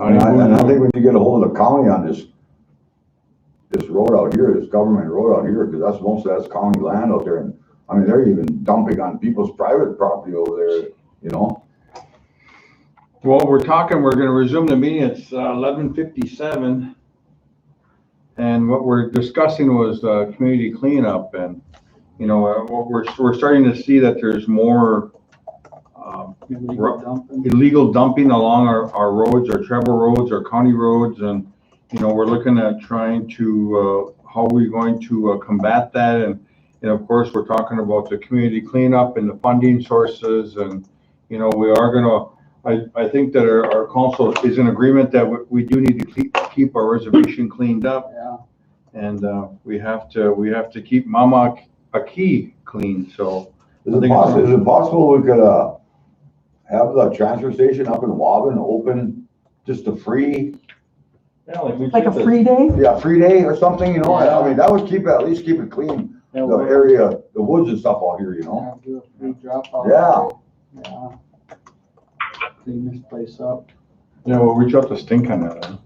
And I think when you get a hold of the county on this road out here, this government road out here, because most of that's county land out there, and I mean, they're even dumping on people's private property over there, you know? Well, we're gonna resume the meeting. It's 11:57. And what we're discussing was community cleanup, and, you know, what we're starting to see that there's more illegal dumping along our roads, our travel roads, our county roads, and, you know, we're looking at trying to, how we're going to combat that, and of course, we're talking about the community cleanup and the funding sources, and, you know, we are gonna, I think that our council is in agreement that we do need to keep our reservation cleaned up. Yeah. And we have to keep Mama Aki clean, so. Is it possible we could have the transfer station up in Wobbin open just a free? Yeah, like a free day? Yeah, free day or something, you know? Yeah. I mean, that would at least keep it clean, Yeah, the area, the woods and stuff out here, you know? Yeah, do a free drop off. Yeah. Yeah. Clean this place up. Yeah, we'll reach out to Stink on that.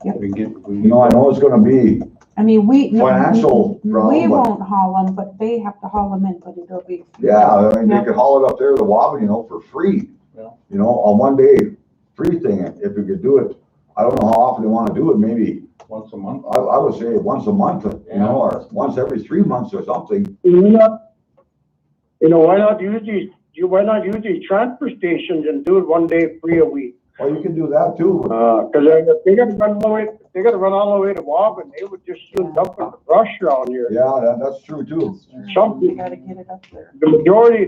Yep. You know, I know it's gonna be I mean, financial problem, we but- won't haul them, but they have to haul them in, but it'll be. yeah, I mean, Yeah. they could haul it up there to Wobbin, you know, for free. Yeah. You know, on one day, free thing, if we could do it. I don't know how often they wanna do it, maybe, Once a month. I would say once a month, you know, or once every 3 months or something. You know, why not use these transfer stations and do it one day free a week? Well, you can do that too. Cause if they gotta run all the way to Wobbin, they would just soon dump the brush around here. Yeah, that's true too. They Something, gotta get it up there. the majority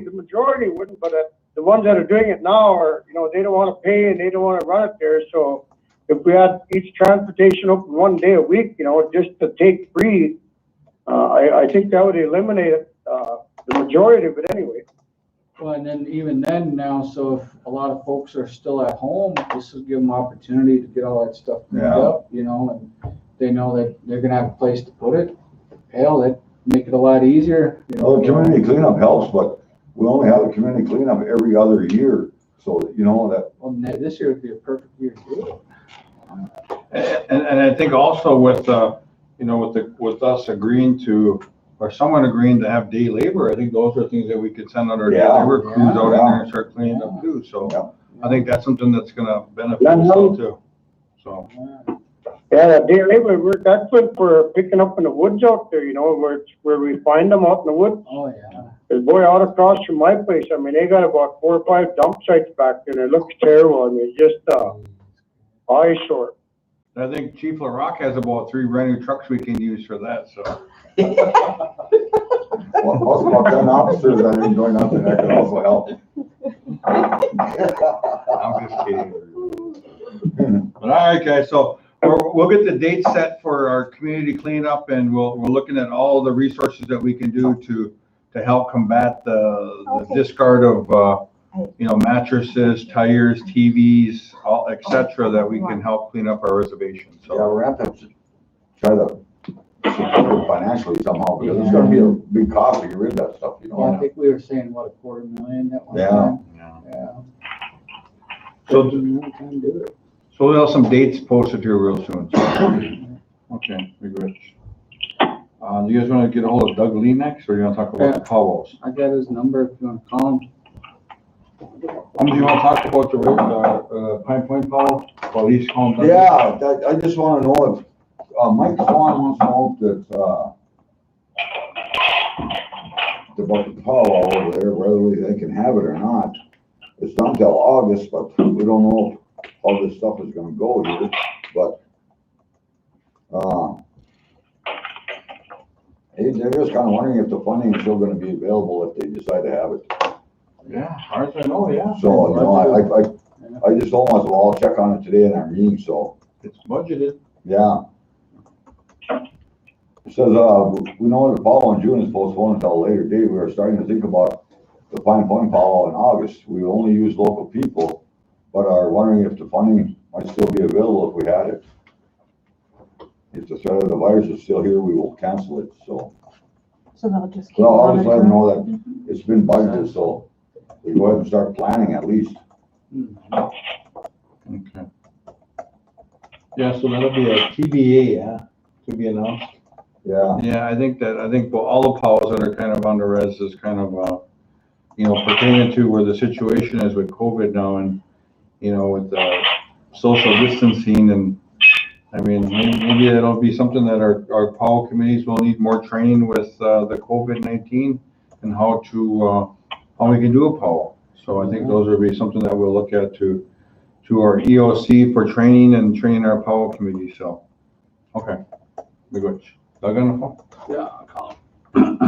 wouldn't, but the ones that are doing it now are, you know, they don't wanna pay and they don't wanna run it there, so if we had each transportation open one day a week, you know, just to take free, I think that would eliminate the majority of it anyway. Well, and then even then now, so if a lot of folks are still at home, this will give them opportunity to get all that stuff cleaned Yeah. up, you know, and they know that they're gonna have a place to put it. Hell, that make it a lot easier, you know. Well, the community cleanup helps, but we only have a community cleanup every other year. So, you know, that, Well, this year would be a perfect year to do it. And I think also with, you know, with us agreeing to, or someone agreeing to have day labor, I think those are things that we could send out our day Yeah. labor crews out in Yeah. there and start cleaning up too, so. Yeah. I think that's something that's gonna benefit us all too, so. Yeah, that day labor work, that's good for picking up in the woods out there, you know, where we find them out in the woods. Oh, yeah. Cause boy, out across from my place, I mean, they got about 4 or 5 dump sites back there, and it looks terrible. I mean, just, eyesore. I think Chief LaRock has about 3 brand new trucks we can use for that, so. well, also about 10 officers that are doing nothing, that could also help. I'm just kidding. But all right, guys, so we'll get the date set for our community cleanup, and we're looking at all the resources that we can do to help combat the Okay. discard of, you know, mattresses, tires, TVs, all, et cetera, that we can help clean up our reservation, Yeah, so. we're gonna have to try to support it financially somehow, because it's gonna be a big cost to get rid of that stuff, you Well, I know? think we were saying, what, $250,000 that one Yeah. time? Yeah. Yeah. So, Time to do it. so we'll have some dates posted here real soon, so. Okay, very good. Do you guys wanna get a hold of Doug Lee next, or you wanna talk about the powwows? I got his number if you wanna call him. Do you wanna talk about the, Pine Point powwow? Well, he's calling. Doug. Yeah, I just wanna know if, Mike Swan wants to know if about the powwow over there, whether they can have it or not. It's not until August, but we don't know how this stuff is gonna go here, but, they're just kinda wondering if the funding is still gonna be available if they decide to have it. Yeah, as far as I know, yeah. So, you know, I just told myself, I'll check on it today in our meeting, so, It's budgeted. yeah. It says, we know the powwow in June is postponed until a later date. We are starting to think about the Pine Point powwow in August. We will only use local people, but are wondering if the funding might still be available if we had it. If the threat of the virus is still here, we will cancel it, so. So they'll just keep. Well, I'll just let them know monitoring. that it's been budgeted, so we go ahead and start planning at least. Okay. Yeah, so that'll be a TBA, yeah, to be announced. Yeah, Yeah, I think well, all the powers that are kind of on the res is kind of, pertaining to where the situation is with COVID now and, with the social distancing and, I mean, maybe it'll be something that our POW committees will need more training with, the COVID-19 and how we can do a POW. So I think those will be something that we'll look at to our EOC for training and training our POW committee, so, okay. We good. Doug on the phone? Yeah, I'll call him.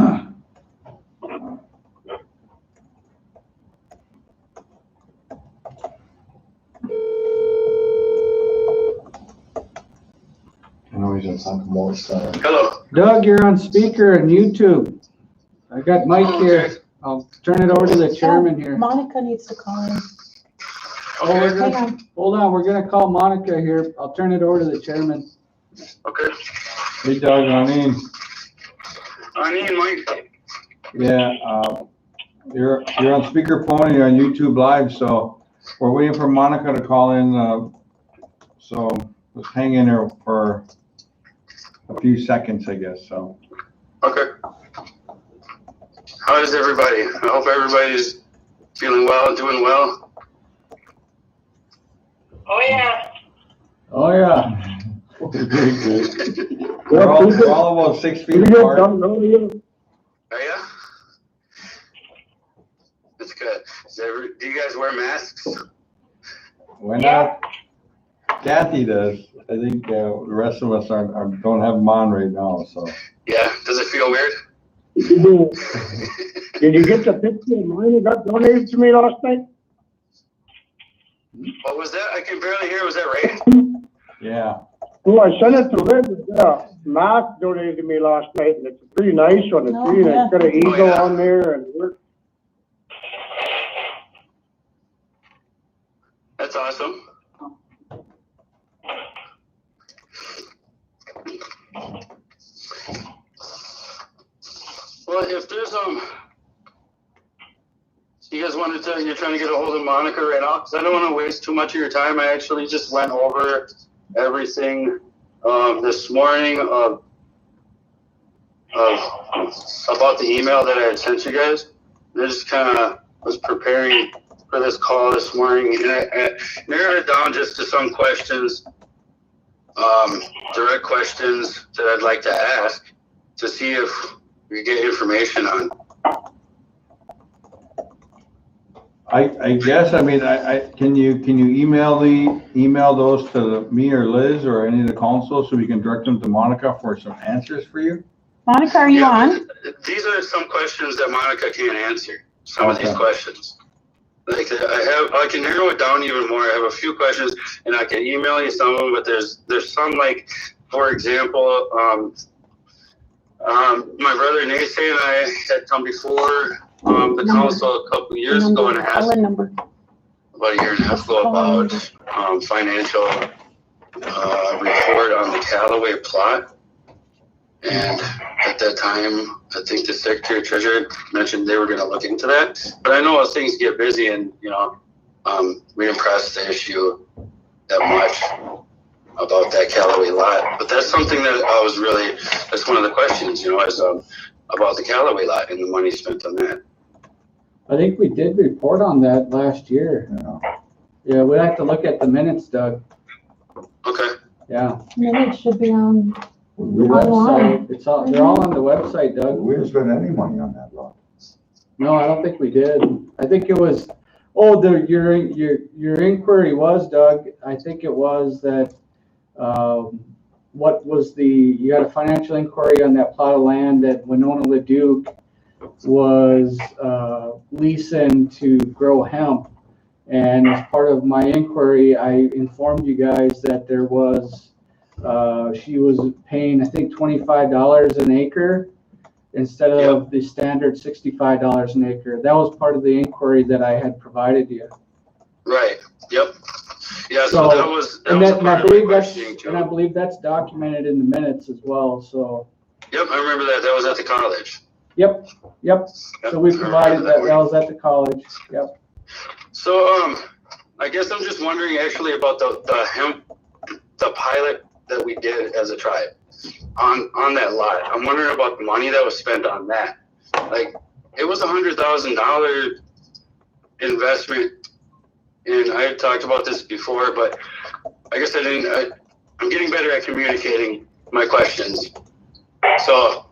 I know he's gonna talk more stuff. Hello. Doug, you're on speaker and YouTube. I got Mike here. I'll turn it over to the chairman here. Monica needs to call in. Oh, we're Hang gonna, on. hold on, we're gonna call Monica here. I'll turn it over to the chairman. Okay. Hey Doug, I need Mike. yeah, you're on speakerphone and you're on YouTube Live, so we're waiting for Monica to call in, so let's hang in there for a few seconds, I guess, so. Okay. How is everybody? I hope everybody's feeling well, doing well. Oh, yeah. Oh, yeah. Very good. We're all about 6 feet apart. Oh, yeah? That's good. Do you guys wear masks? Why not? Kathy does. I think the rest of us don't have them on right now, so. Yeah. Does it feel weird? Did you get the picture of mine that got donated to me last night? What was that? I can barely hear. Was that Ray? Yeah. Oh, I sent it to Liz. Matt donated to me last night, and it's a pretty nice one. It's Oh, pretty nice. yeah. It's got an eagle yeah. on there, and That's awesome. Well, if there's you guys you're trying to get a hold of Monica right now, because I don't want to waste too much of your time. I actually just went over everything this morning about the email that I had sent you guys. I just kind of was preparing for this call this morning, and I narrowed it down just to some questions, direct questions that I'd like to ask to see if we get information on. I guess, I mean, can you email those to me or Liz or any of the council so we can direct them to Monica for some answers for you? Monica, are you on? These are some questions that Monica can't answer. Some of these Okay. questions. Like I can narrow it down even more. I have a few questions, and I can email you some of them. But there's some, like, for example, my brother Nate and I had come before the council a couple of years ago and asked Number. about a year and a half ago about financial report on the Callaway plot. And at that time, I think the Secretary of Treasury mentioned they were going to look into that. But I know as things get busy and, we didn't press the issue that much about that Callaway lot. But that's something that that's one of the questions, is about the Callaway lot and the money spent on that. I think we did report on that last year. Yeah, we'd have to look at the minutes, Doug. Okay. Yeah. Minutes should be on. we Online. It's all, they're all on the website, Doug. didn't spend any money on that lot. No, I don't think we did. I think it was, your inquiry was, Doug, I think it was that, what was you got a financial inquiry on that plot of land that Winona LeDuc was leasing to grow hemp. And as part of my inquiry, I informed you guys that there was, she was paying, I think, $25 an acre instead of the standard $65 an acre. That was part of the inquiry that I had provided you. Right. Yep. Yeah. So that was part of my questioning too. And I believe that's documented in the minutes as well. So. Yep, I remember that. That was at the college. Yep. So we provided that. That was at the college. Yep. So I guess I'm just wondering actually about the the pilot that we did as a tribe on that lot. I'm wondering about the money that was spent on that. Like, it was $100,000 investment, and I had talked about this before, but I guess I'm getting better at communicating my questions. So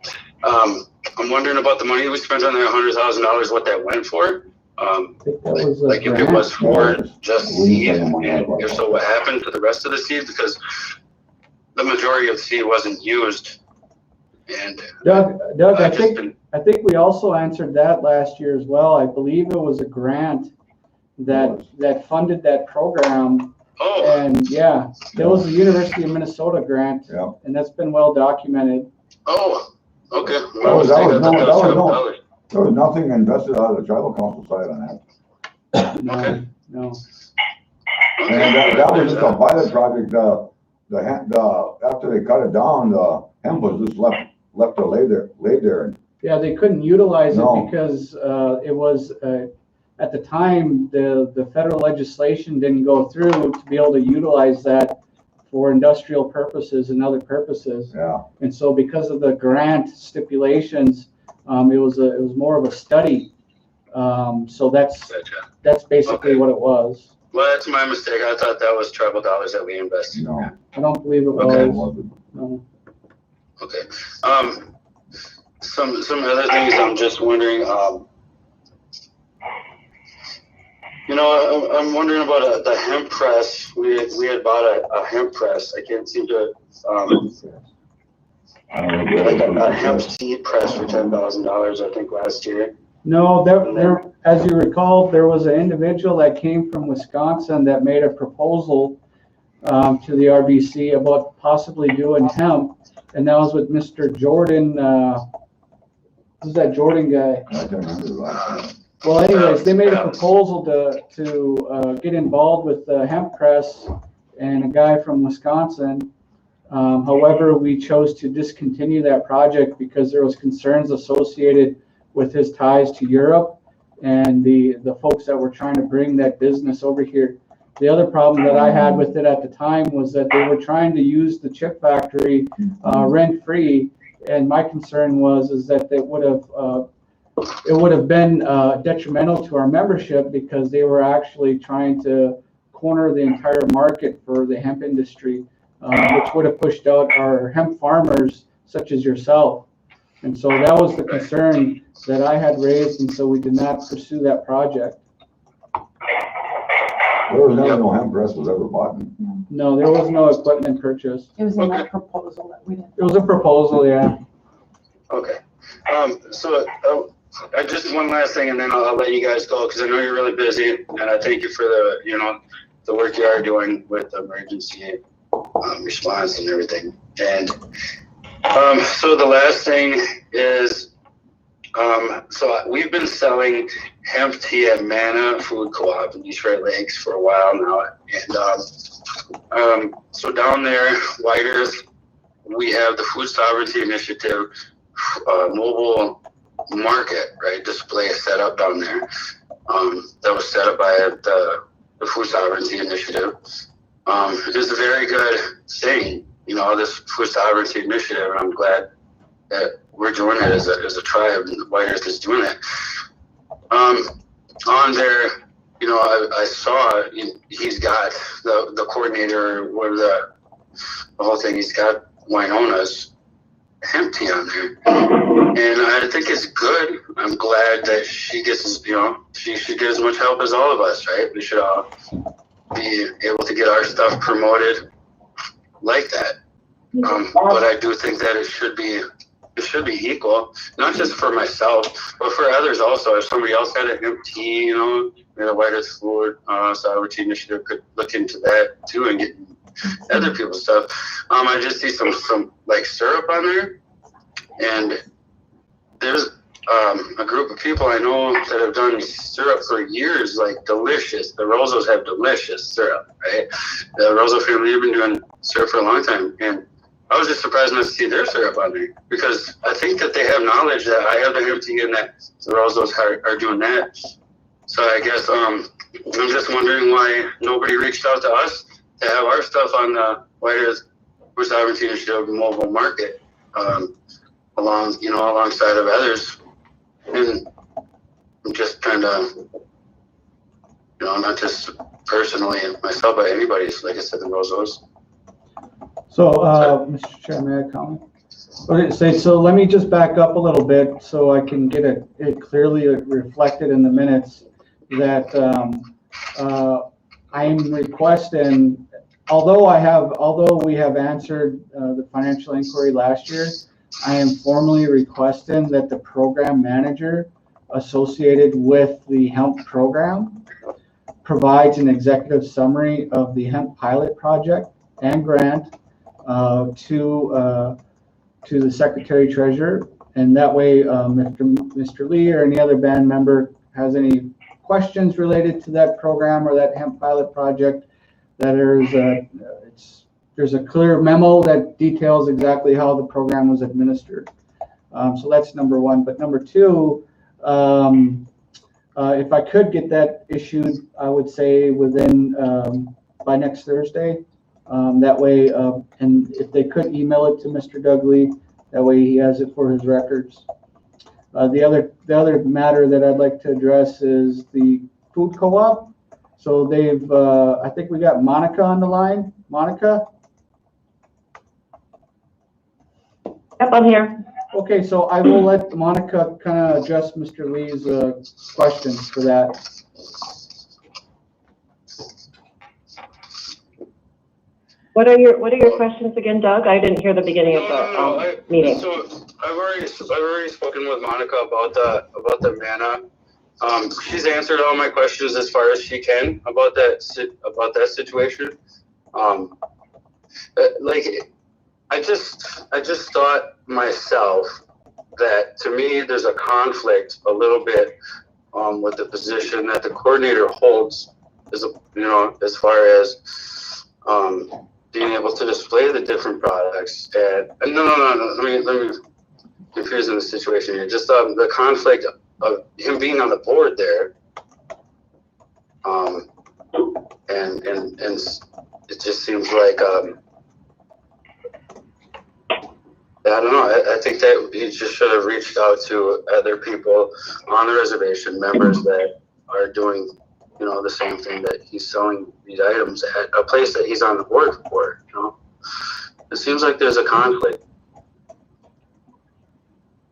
I'm wondering about the money we spent on that $100,000, what that went for. I think that was a Like if it grant. was for just seed, and Yeah. if so, what happened to the rest of the seed? Because the majority of the seed wasn't used. And Doug, I I've just think, been, I think we also answered that last year as well. I believe it was a grant that funded that program. oh, And yeah, that was the University of Minnesota grant, Yeah. and that's been well documented. okay. That was no- $7. There was nothing invested out of the tribal council side on that. No, Okay. no. And that was just a pilot project, after they cut it down, the hemp was just left to lay there. Yeah, they couldn't utilize it No. because it was, at the time, the federal legislation didn't go through to be able to utilize that for industrial purposes and other purposes. Yeah, And so because of the grant stipulations, it was more of a study. So Gotcha. that's basically Okay. what it was. Well, that's my mistake. I thought that was tribal dollars that we invested. no. I don't believe it Okay. was. No. Okay. Some other things I'm just wondering. I'm wondering about the hemp press. We had bought a hemp press. I can't seem to I don't know. like a hemp seed press for $10,000. I think last year. No, there, as you recall, there was an individual that came from Wisconsin that made a proposal to the RBC about possibly doing hemp, and that was with Mr. Jordan. Who's that Jordan guy? I can't remember the last name. Well, anyways, they made a proposal to get involved with the hemp press and a guy from Wisconsin. However, we chose to discontinue that project because there was concerns associated with his ties to Europe and the folks that were trying to bring that business over here. The other problem that I had with it at the time was that they were trying to use the chip factory rent-free, and my concern is that it would have been detrimental to our membership because they were actually trying to corner the entire market for the hemp industry, which would have pushed out our hemp farmers such as yourself. And so that was the concern that I had raised, and so we did not pursue that project. There was never no hemp press was ever bought. No, there was no equipment purchase. It was in that proposal that we didn't. It was a proposal, yeah. Okay. So I just one last thing, and then I'll let you guys go because I know you're really busy, and I thank you for the work you are doing with emergency response and everything. And so the last thing is, so we've been selling hemp tea at Mana Food Co-op in East Red Lakes for a while now, and so down there, White Earth, we have the Food Sovereignty Initiative mobile market, right, display set up down there. That was set up by the Food Sovereignty Initiative. It is a very good thing, this Food Sovereignty Initiative, and I'm glad that we're doing it as a tribe, and White Earth is doing it. On there, I saw he's got the coordinator with the whole thing. He's got Winona's hemp tea on there, and I think it's good. I'm glad that she gets, she should get as much help as all of us, right? We should all be able to get our stuff promoted like that. But I do think that it should be equal, not just for myself, but for others also. If somebody else had a hemp tea, the White Earth Food Sovereignty Initiative could look into that too and get other people's stuff. I just see some like syrup on there, and there's a group of people I know that have done syrup for years, like delicious. The Rosos have delicious syrup, right? The Roso family have been doing syrup for a long time, and I was just surprised not to see their syrup on there because I think that they have knowledge that I have the hemp tea and that the Rosos are doing that. So I guess I'm just wondering why nobody reached out to us to have our stuff on the White Earth Food Sovereignty Initiative mobile market, alongside of others. And I'm just trying to, not just personally myself, but anybody's, like I said, that knows those. So, Mr. Chair, may I comment? Okay, so let me just back up a little bit so I can get it clearly reflected in the minutes that I'm requesting, although we have answered the financial inquiry last year, I am formally requesting that the program manager associated with the hemp program provides an executive summary of the hemp pilot project and grant to the Secretary Treasurer, and that way, if Mr. Lee or any other band member has any questions related to that program or that hemp pilot project, that there's a clear memo that details exactly how the program was administered. So that's number one. But number two, if I could get that issued, I would say within by next Thursday. That way, and if they could email it to Mr. Dudley, that way he has it for his records. The other matter that I'd like to address is the food co-op. So they've, I think we got Monica on the line. Monica? Yep, I'm here. Okay, so I will let Monica kind of address Mr. Lee's questions for that. What are your questions again, Doug? I didn't hear the beginning of the meeting. So I've already spoken with Monica about the manna. She's answered all my questions as far as she can about that situation. I just thought myself that, to me, there's a conflict a little bit with the position that the coordinator holds, as far as being able to display the different products. And no. Let me confusing the situation here. Just the conflict of him being on the board there, and it just seems like I don't know. I think that he just should have reached out to other people on the reservation, members that are doing, the same thing that he's selling these items at a place that he's on the board for. It seems like there's a conflict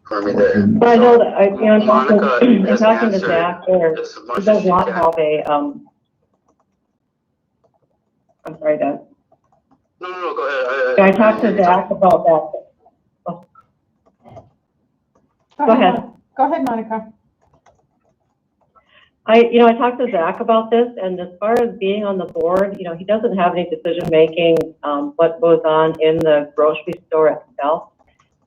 for me there. But I know that I'm Monica has talking to answered Zach there. as much He as does she not can. have a I'm sorry, Doug. No, go ahead. Yeah, I talked to Zach about that. Oh. Go ahead. Go ahead, Monica. I talked to Zach about this, and as far as being on the board, he doesn't have any decision making what goes on in the grocery store itself.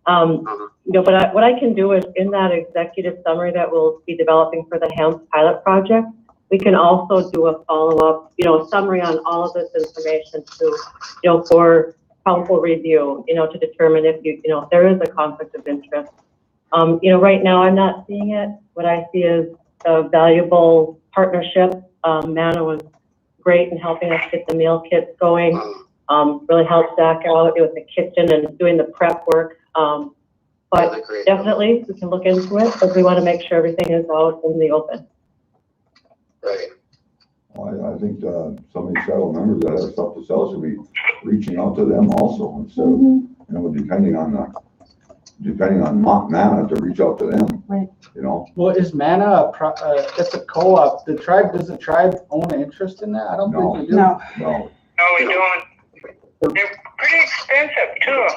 But what I can do is, in that executive summary that we'll be developing for the hemp pilot project, we can also do a follow-up, summary on all of this information to, for council review, to determine if if there is a conflict of interest. Right now I'm not seeing it. What I see is a valuable partnership. Manna was great in helping us get the meal kits going. Really helped Zach out with the kitchen and doing the prep work. But definitely we can look into it, but we want to make sure everything is out in the open. Right. I think some of these tribal members that have stuff to sell should be reaching out to them also instead of, depending on Manna to reach out to them. Right. Well, is Manna that's a co-op? Does the tribe own an interest in that? I don't think we do. No. No, we don't. They're pretty expensive too.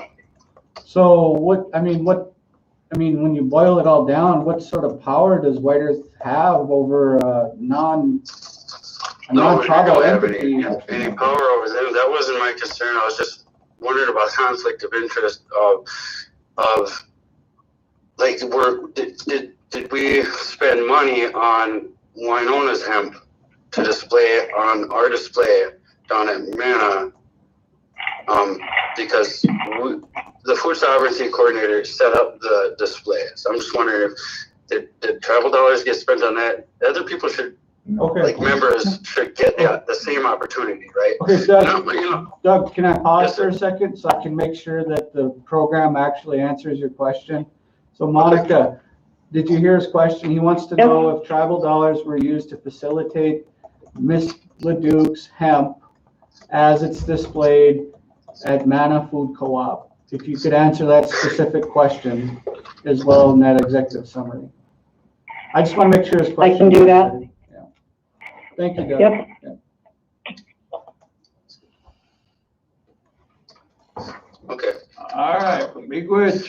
So when you boil it all down, what sort of power does White Earth have over a non-tribal entity? Any power over them. That wasn't my concern. I was just wondering about conflict of interest of like, did we spend money on Winona's hemp to display on our display down at Manna? Because the food sovereignty coordinator set up the display. So I'm just wondering if did tribal dollars get spent on that? Other people should Okay. like members should get the same opportunity, right? Okay, Doug, You know, Doug, can I pause Yes, for sir. a second so I can make sure that the program actually answers your question? So Monica, did you hear his question? He wants to know if tribal dollars were used to facilitate Miss Leduc's hemp as it's displayed at Mana Food Co-op. If you could answer that specific question as well in that executive summary. I just want to make sure his question. I can do that. Yeah. Thank you, Doug. Yep. Yeah. okay. All right, Miigwech.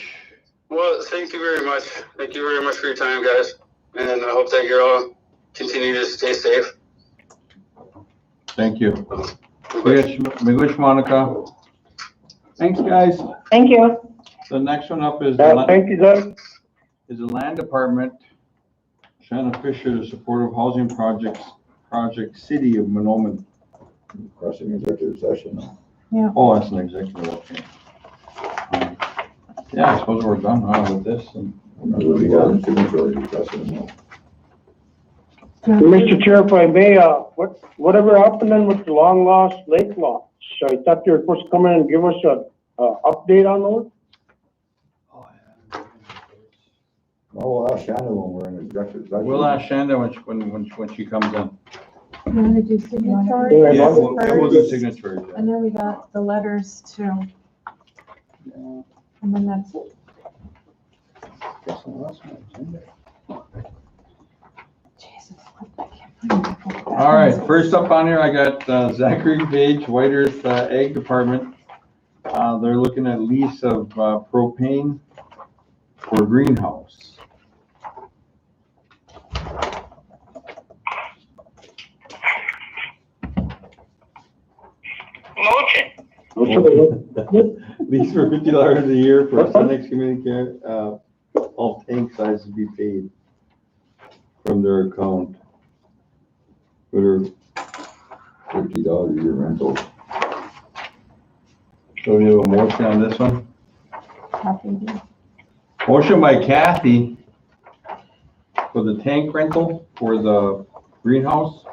Well, thank you very much. Thank you very much for your time, guys. And I hope that you're all continue to stay safe. Thank you. Miigwech, Monica. Thanks, guys. Thank you. The next one up is Thank you, Doug. the land department. Shannon Fisher, the supportive housing project City of Monoman. Requesting executive session. Oh, that's an executive, okay. Yeah, I suppose we're done, with this and. We got a signature discussion. Mr. Chair, if I may, whatever happened then with the long lost lake lots? I thought they were supposed to come in and give us a update on those. Well, we'll ask Shannon when we're in executive session. We'll ask Shanda when she comes in. You want to do signatories? Yeah, Yeah, we'll do signatures. And then we got the letters too. And then that's it. Jesus, I can't find it. All right, first up on here, I got Zachary Page, White Earth Ag Department. They're looking at lease of propane for greenhouse. Lease for $50 a year for Senex Community Care. All tank sizes be paid from their account. For $50 a year rental. So we have a motion on this one. Happy. Motion by Kathy for the tank rental for the greenhouse.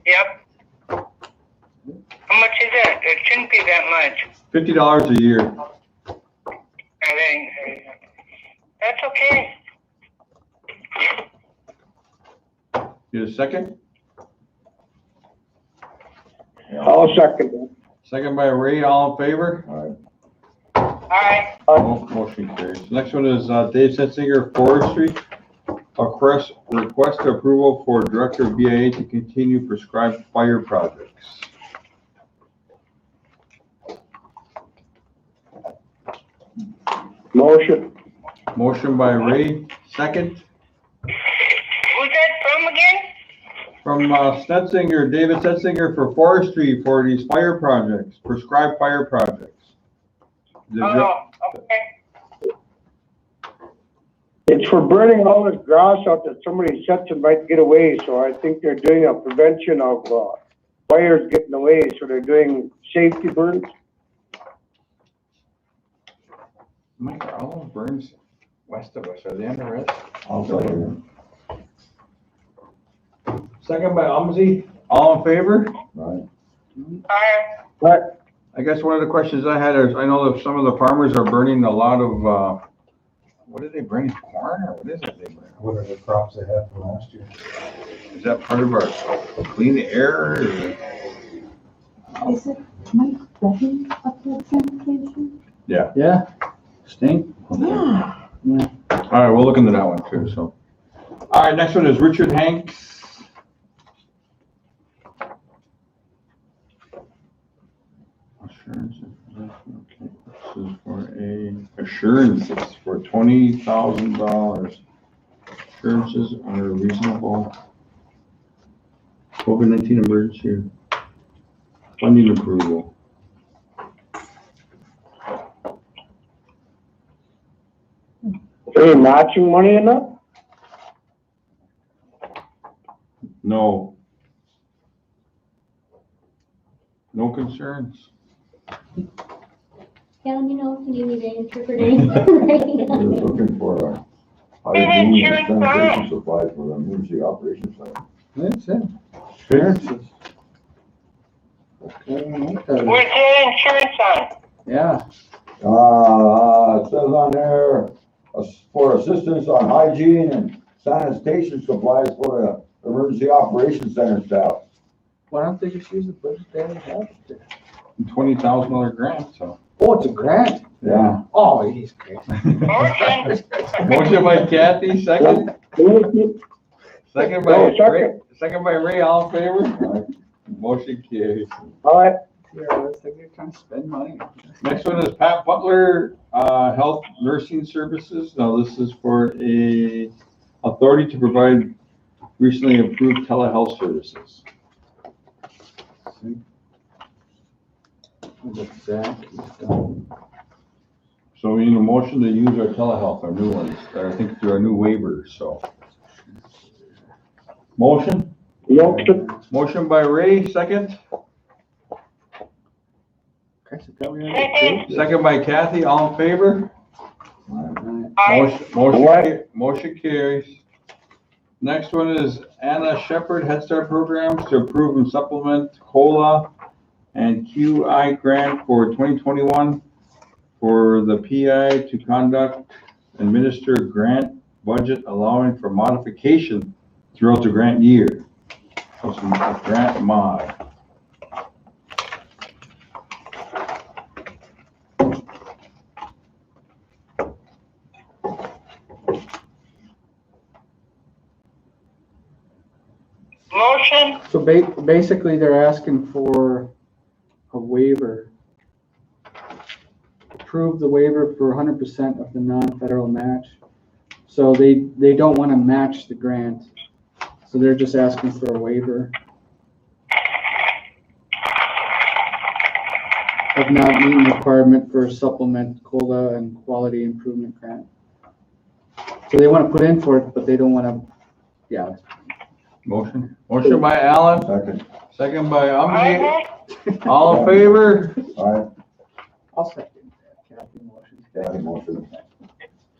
Yep. How much is that? It shouldn't be that much. $50 a year. I think that's okay. Get a second? I'll second that. Second by Ray, all in favor? All All right. Motion carries. Next one is Dave Setzinger, Forestry. Request approval for Director of BIA to continue prescribed fire projects. Motion. Motion by Ray, second. Who's that from again? From Stetzinger, David Stetzinger for Forestry for these fire projects, prescribed fire projects. Oh, okay. It's for burning all this grass out that somebody sets and might get away, so I think they're doing a prevention of fires getting away, so they're doing safety burns. Mike, are all those burns west of us, are they under arrest? I'll tell you. Second by Umsey, all in favor? Right. All right. But I guess one of the questions I had is, I know that some of the farmers are burning a lot of, what did they burn, corn, or what is it they burn? What are the crops they had from last year? Is that part of our clean air, or? Is it Mike Betty up at sanitation? Yeah. Stink. Yeah. All right, we'll look into that one too, so. All right, next one is Richard Hanks. Assurances, okay, this is for assurances for $20,000. Assurances are reasonable. COVID-19 emergency funding approval. are they matching money in that? No. No concerns. Yeah, let me know if you need me to interpret anything right We're now. looking for hygiene and sanitation supplies for the emergency operations center. That's it. Appearances. Okay, Where's the insurance on? yeah, It says on there, for assistance on hygiene and sanitation supplies for the emergency operations center staff. why don't they just use the budget they already have there? $20,000 grant, so. Oh, it's a grant? Yeah. Oh, he's great. Motion. Motion by Kathy, second. Second by Ray. Second by Ray, all in favor? Motion carries. All right. Yeah, it's like they're trying to spend money. Next one is Pat Butler, Health Nursing Services. Now, this is for a authority to provide recently approved telehealth services. So we need a motion to use our telehealth, our new ones, I think through our new waivers, so. Motion? Motion by Ray, second. Second by Kathy, all in favor? Motion carries. Next one is Anna Shepherd, Head Start Programs to approve and supplement COLA and QI grant for 2021 for the PI to conduct, administer grant budget allowing for modification throughout the grant year. So some grant mod. Motion. So basically, they're asking for a waiver. Approve the waiver for 100% of the non-federal match. So they don't want to match the grant. So they're just asking for a waiver of not meeting the requirement for supplement COLA and quality improvement grant. So they want to put in for it, but they don't want to, yeah. Motion by Alan, Second. second by Umney. All in favor? All right. I'll second that. Kathy motion. Kathy motion.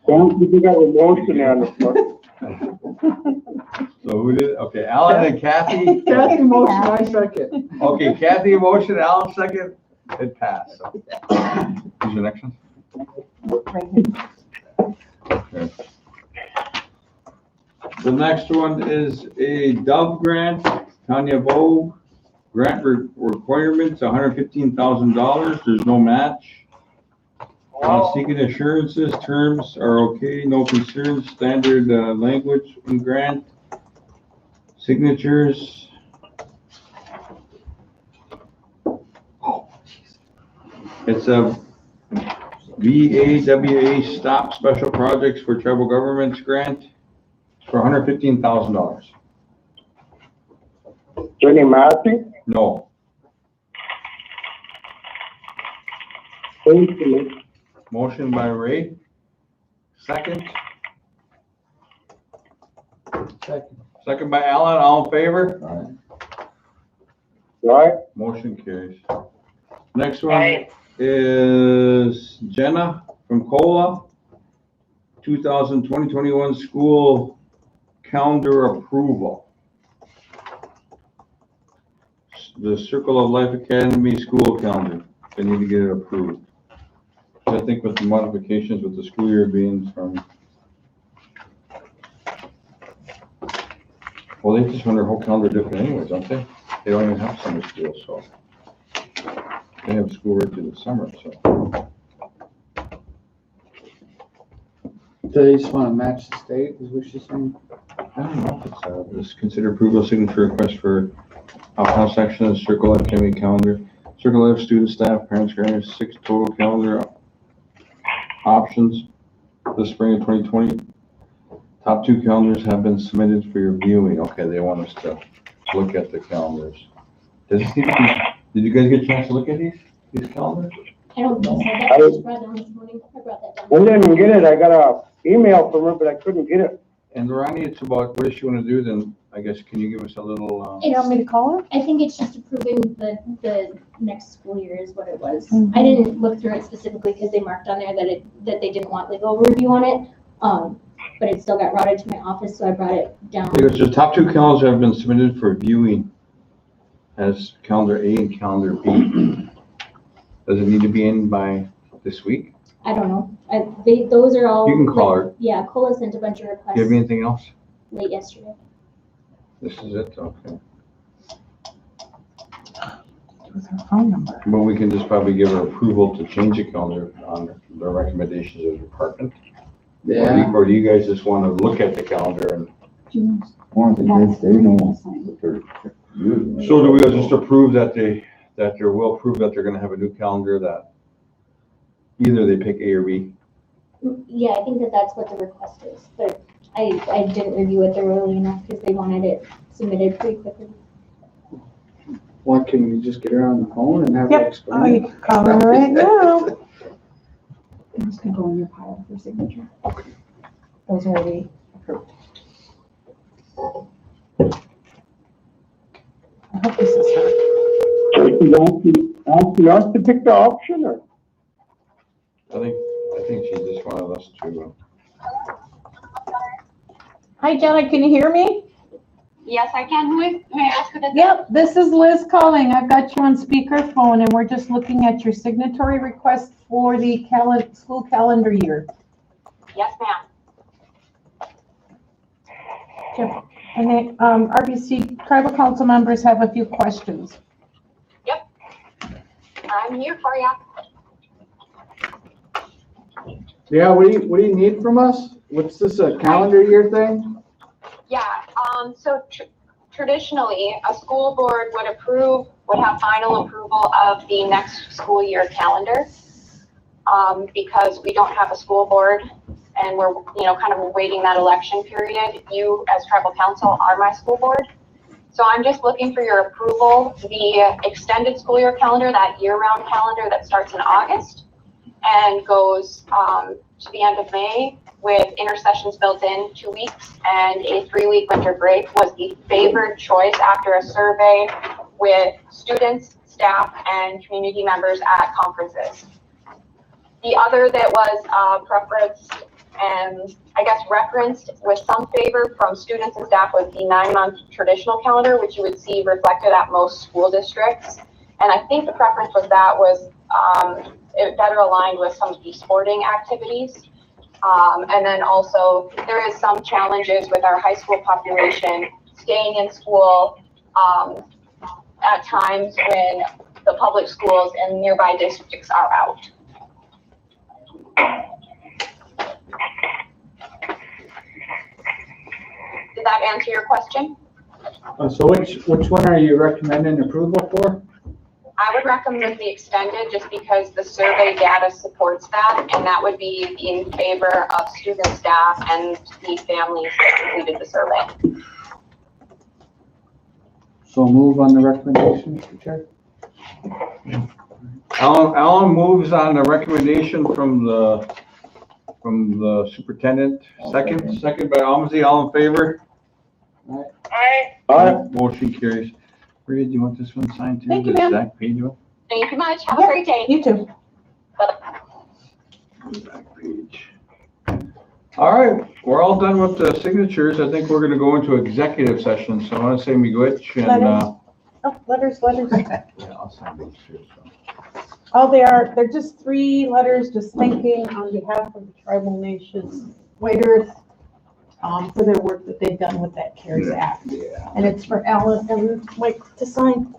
Don't you got a motion on the floor? So who did, okay, Alan and Kathy. Kathy motion, I second. Okay, Kathy motion, Alan second, it passed. So. Who's the next one? Okay. The next one is a Dove grant, Tanya Vogue. Grant requirements, $115,000. There's no match. Seeking assurances, terms are okay, no concerns, standard language in grant. Signatures. It's a VAWA Stop Special Projects for Tribal Governments grant for $115,000. Jenny Matthew? No. Motion by Ray. Second. Second by Alan, all in favor? All Right. Motion carries. Next one is Jenna from COLA. 2020-21 school calendar approval. The Circle of Life Academy school calendar. They need to get it approved. I think with the modifications with the school year being from, well, they just run their whole calendar different anyways, don't they? They don't even have summer school, so. They have school right through the summer, so. Do they just want to match the state, is what she's saying? I don't know if it's, just consider approval signature request for outhouse section of the Circle Life Academy calendar. Circle Life student, staff, parents, guardians, 6 total calendar options this spring of 2020. Top 2 calendars have been submitted for your viewing. Okay, they want us to look at the calendars. Did you guys get a chance to look at these calendars? I don't think so. That was brought down this morning. I brought that down. I didn't get it. I got a email from her, but I couldn't get it. And Ronnie, it's about what does she want to do then? I guess, can you give us a little, You want me to call her? I think it's just approving the next school year is what it was. I didn't look through it specifically because they marked on there that they didn't want legal review on it. but it still got routed to my office, so I brought it down. Because the top two calendars have been submitted for viewing as calendar A and calendar B. Does it need to be in by this week? I don't know. Those are all. You can call her. Yeah, Cola sent a bunch of Do requests you have anything else? late yesterday. This is it, okay. With her phone number. But we can just probably give her approval to change the calendar on the recommendations of the department. Or do you guys just want to look at the calendar and? More than that, they know what they're using. So do we just approve that we'll approve that they're gonna have a new calendar that either they pick A or B? Yeah, I think that's what the request is, but I didn't review it thoroughly enough because they wanted it submitted pretty quickly. What, can we just get her on the phone and have her Yep, explain? oh, you can call her right now. I'm just gonna go in your pile for signature. Those are already approved. I hope this is her. You want to pick the option or? I think she just wanted us to, Hi, Jenna, can you hear me? Yes, I can. May I ask who this is? Yep, this is Liz calling. I've got you on speakerphone and we're just looking at your signatory request for the school calendar year. Yes, ma'am. Yep. And then, RBC tribal council members have a few questions. Yep. I'm here for you. Yeah, what do you need from us? What's this, a calendar year thing? Yeah, so traditionally, a school board would have final approval of the next school year calendar. Because we don't have a school board and we're, kind of awaiting that election period. You, as tribal council, are my school board. So I'm just looking for your approval. The extended school year calendar, that year-round calendar that starts in August and goes to the end of May with intersessions built in, 2 weeks, and a 3-week winter break, was the favored choice after a survey with students, staff, and community members at conferences. The other that was preferenced and I guess referenced with some favor from students and staff was the 9-month traditional calendar, which you would see reflected at most school districts. And I think the preference was it better aligned with some of the sporting activities. And then also there is some challenges with our high school population staying in school at times when the public schools and nearby districts are out. Did that answer your question? So which one are you recommending approval for? I would recommend the extended just because the survey data supports that, and that would be in favor of student, staff, and the families that completed the survey. So move on the recommendation, Mr. Chair. Alan moves on the recommendation from the superintendent. Second by Almazy. All in favor? Aye. Motion carries. Maria, do you want this one signed too? Thank you, The ma'am. exact page one? Thank you much. Have a great day. You too. Back page. All right, we're all done with the signatures. I think we're going to go into executive session. So I want to say miigwech and Letters. yeah, I'll sign these too. So. All they're just 3 letters, just thanking on behalf of the tribal nations waiters for their work that they've done with that CARES Act. Yeah. And it's for Alan and Mike to sign.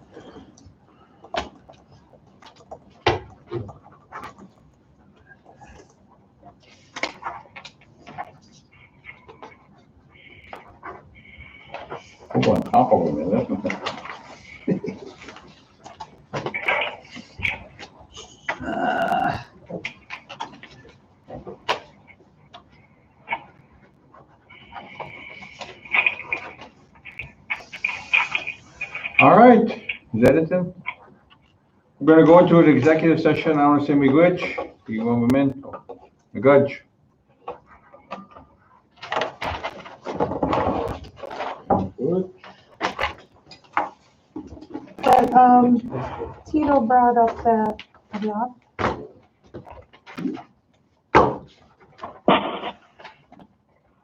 Go on top of them, isn't it? All right, is that it then? We're gonna go into an executive session. I want to say miigwech. You want them in? Miigwech. But Tito brought up that,